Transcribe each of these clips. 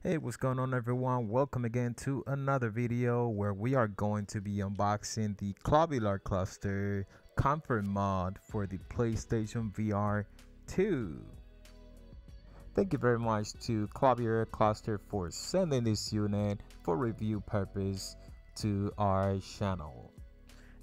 Hey, what's going on everyone? Welcome again to another video where we are going to be unboxing the Globular Cluster Comfort Mod for the PlayStation VR 2. Thank you very much to Globular Cluster for sending this unit for review purpose to our channel.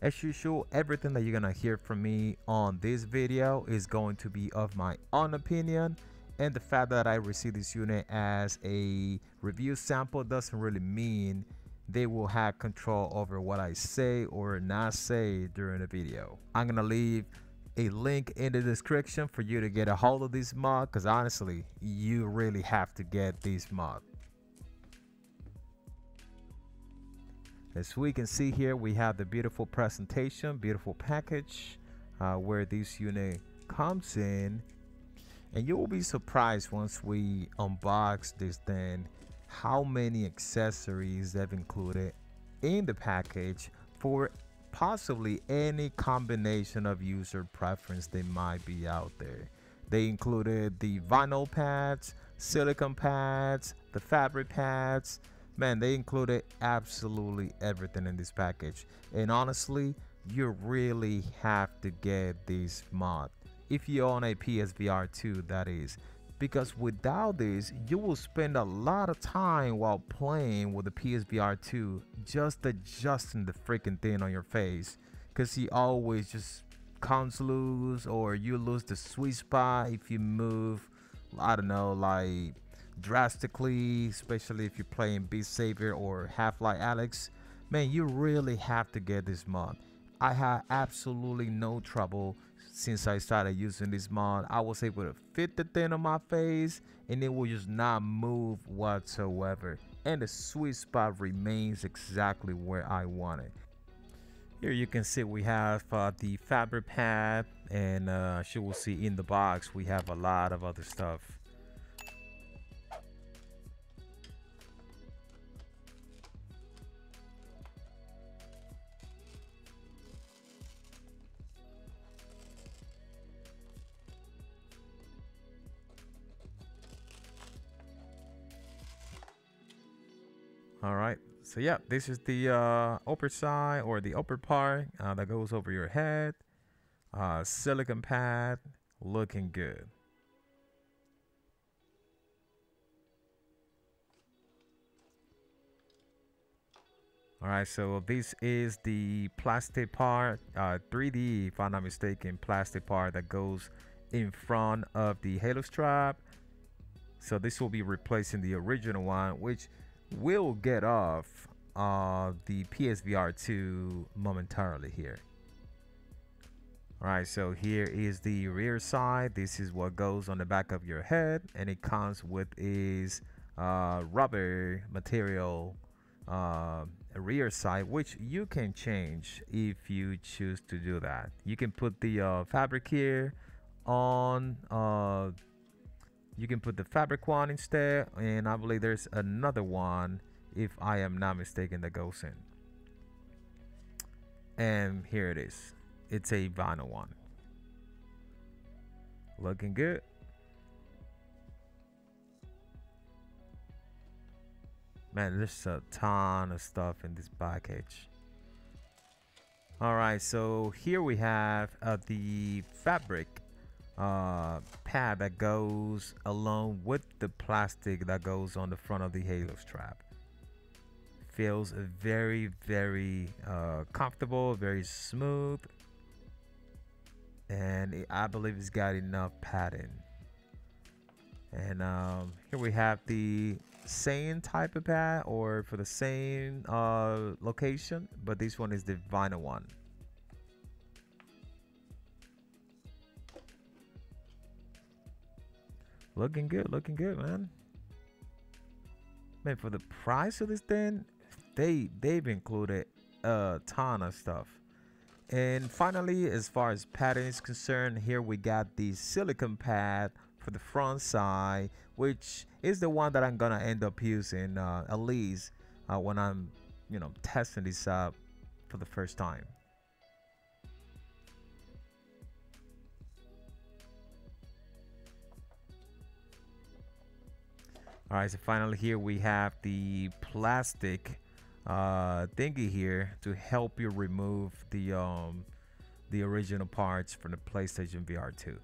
As usual, everything that you're gonna hear from me on this video is going to be of my own opinion, and the fact that I received this unit as a review sample doesn't really mean they will have control over what I say or not say during the video. I'm gonna leave a link in the description for you to get a hold of this mod, because honestly, you really have to get this mod. As we can see here, we have the beautiful presentation, beautiful package where this unit comes in, and you will be surprised once we unbox this thing how many accessories they've included in the package for possibly any combination of user preference that might be out there. They included the vinyl pads, silicone pads, the fabric pads. Man, they included absolutely everything in this package, and honestly, you really have to get this mod if you own a PSVR 2, that is, because without this you will spend a lot of time while playing with the PSVR 2 just adjusting the freaking thing on your face, because he always just comes loose, or you lose the sweet spot if you move, I don't know, like drastically, especially if you're playing Beat Saber or Half-Life Alyx. Man, you really have to get this mod. I had absolutely no trouble since I started using this mod. I was able to fit the thing on my face and it will just not move whatsoever, and the sweet spot remains exactly where I want it. Here you can see we have the fabric pad, and as you will see in the box we have a lot of other stuff. All right, so yeah, this is the upper side, or the upper part that goes over your head. Silicone pad, looking good. All right, so this is the plastic part, 3D if I'm not mistaken, plastic part that goes in front of the halo strap. So this will be replacing the original one, which will get off the PSVR 2 momentarily here. All right, so here is the rear side. This is what goes on the back of your head, and it comes with is rubber material rear side, which you can change if you choose to do that. You can put the fabric here on, you can put the fabric one instead, and I believe there's another one, if I am not mistaken, that goes in. And here it is. It's a vinyl one. Looking good. Man, there's a ton of stuff in this package. All right, so here we have the fabric pad that goes along with the plastic that goes on the front of the halo strap. Feels very comfortable, very smooth, and I believe it's got enough padding. And here we have the same type of pad, or for the same location, but this one is the vinyl one. Looking good, man. Man, for the price of this thing, they've included a ton of stuff. And finally, as far as padding is concerned, here we got the silicone pad for the front side, which is the one that I'm gonna end up using at least when I'm, testing this up for the first time. All right, so finally here we have the plastic thingy here to help you remove the original parts from the PlayStation VR 2.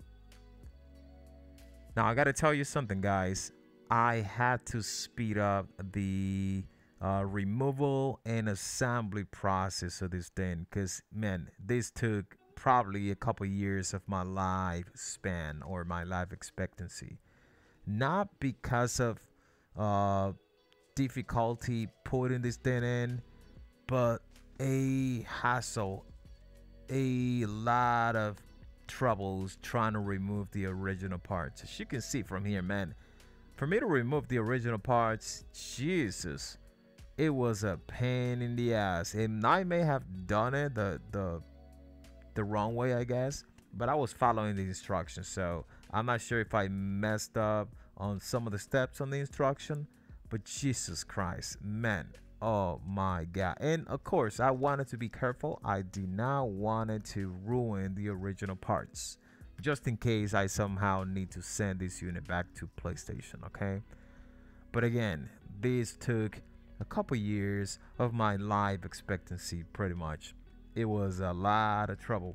Now I gotta tell you something, guys. I had to speed up the removal and assembly process of this thing, because man, this took probably a couple years of my lifespan or my life expectancy. Not because of difficulty putting this thing in, but a hassle, a lot of troubles trying to remove the original parts. As you can see from here, man, for me to remove the original parts, Jesus, it was a pain in the ass. And I may have done it the wrong way, I guess, but I was following the instructions, so I'm not sure if I messed up on some of the steps on the instruction. But Jesus Christ, man, oh my God. And of course, I wanted to be careful. I did not want it to ruin the original parts, just in case I somehow need to send this unit back to PlayStation, okay? But again, this took a couple years of my life expectancy, pretty much. It was a lot of trouble.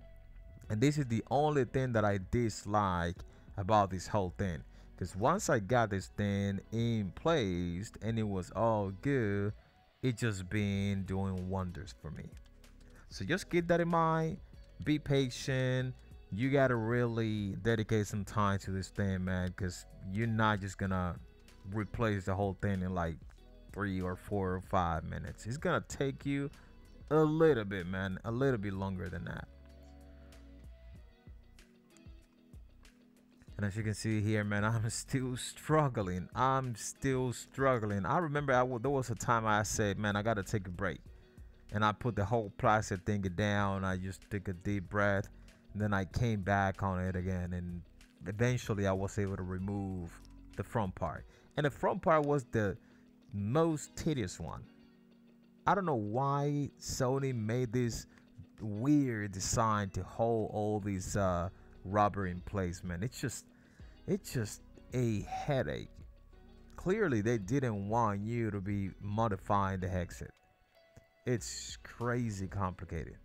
And this is the only thing that I dislike about this whole thing. Because once I got this thing in place and it was all good, it just been doing wonders for me. So just keep that in mind. Be patient. You gotta really dedicate some time to this thing, man, because you're not just gonna replace the whole thing in like 3 or 4 or 5 minutes. It's gonna take you a little bit, man, a little bit longer than that. And as you can see here, man, I'm still struggling. I remember there was a time I said, man, I gotta take a break, and I put the whole plastic thing down. I just took a deep breath, and then I came back on it again, and eventually I was able to remove the front part. And the front part was the most tedious one. I don't know why Sony made this weird design to hold all these rubber in place, man. It's just a headache. Clearly they didn't want you to be modifying the headset. It's crazy complicated.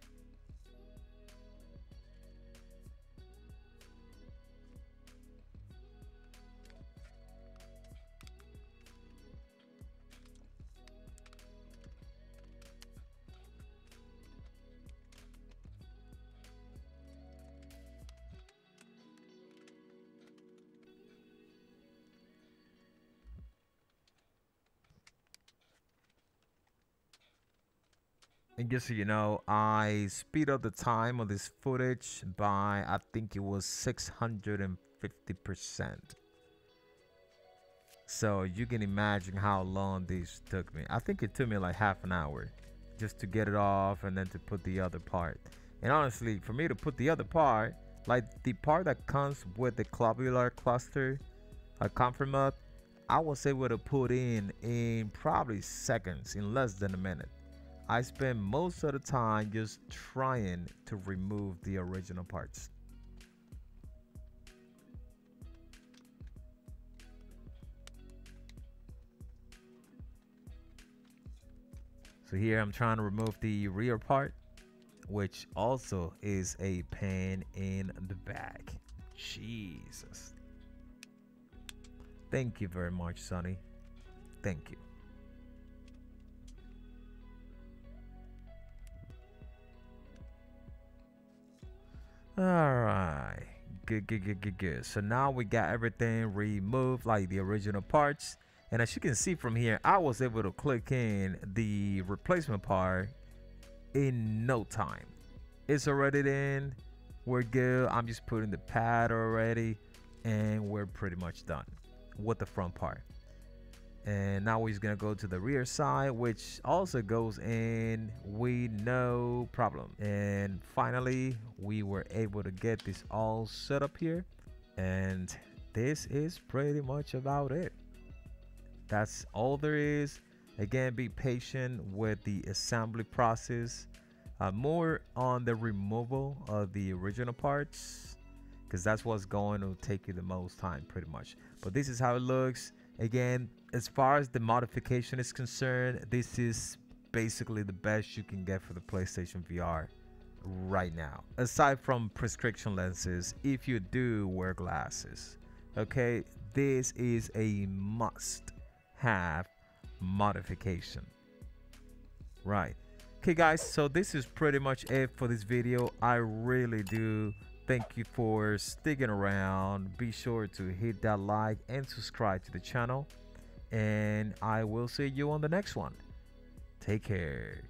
And just so you know, I speed up the time of this footage by, I think it was 650%. So you can imagine how long this took me. I think it took me like half an hour just to get it off and then to put the other part. And honestly, for me to put the other part, like the part that comes with the globular cluster, a comfort mode, I was able to put in probably seconds, in less than a minute. I spend most of the time just trying to remove the original parts. So here I'm trying to remove the rear part, which also is a pain in the back. Jesus. Thank you very much, Sonny. Thank you. All right, good. So now we got everything removed, like the original parts. And as you can see from here, I was able to click in the replacement part in no time. It's already in. We're good. I'm just putting the pad already, and we're pretty much done with the front part. And now we're just gonna go to the rear side, which also goes in with no problem. And finally, we were able to get this all set up here, and this is pretty much about it. That's all there is. Again, be patient with the assembly process, more on the removal of the original parts, because that's what's going to take you the most time, pretty much. But this is how it looks. Again, as far as the modification is concerned, this is basically the best you can get for the PlayStation VR right now, aside from prescription lenses if you do wear glasses. Okay, this is a must have modification, right? Okay guys, so this is pretty much it for this video. I really do thank you for sticking around. Be sure to hit that like and subscribe to the channel, and I will see you on the next one. Take care.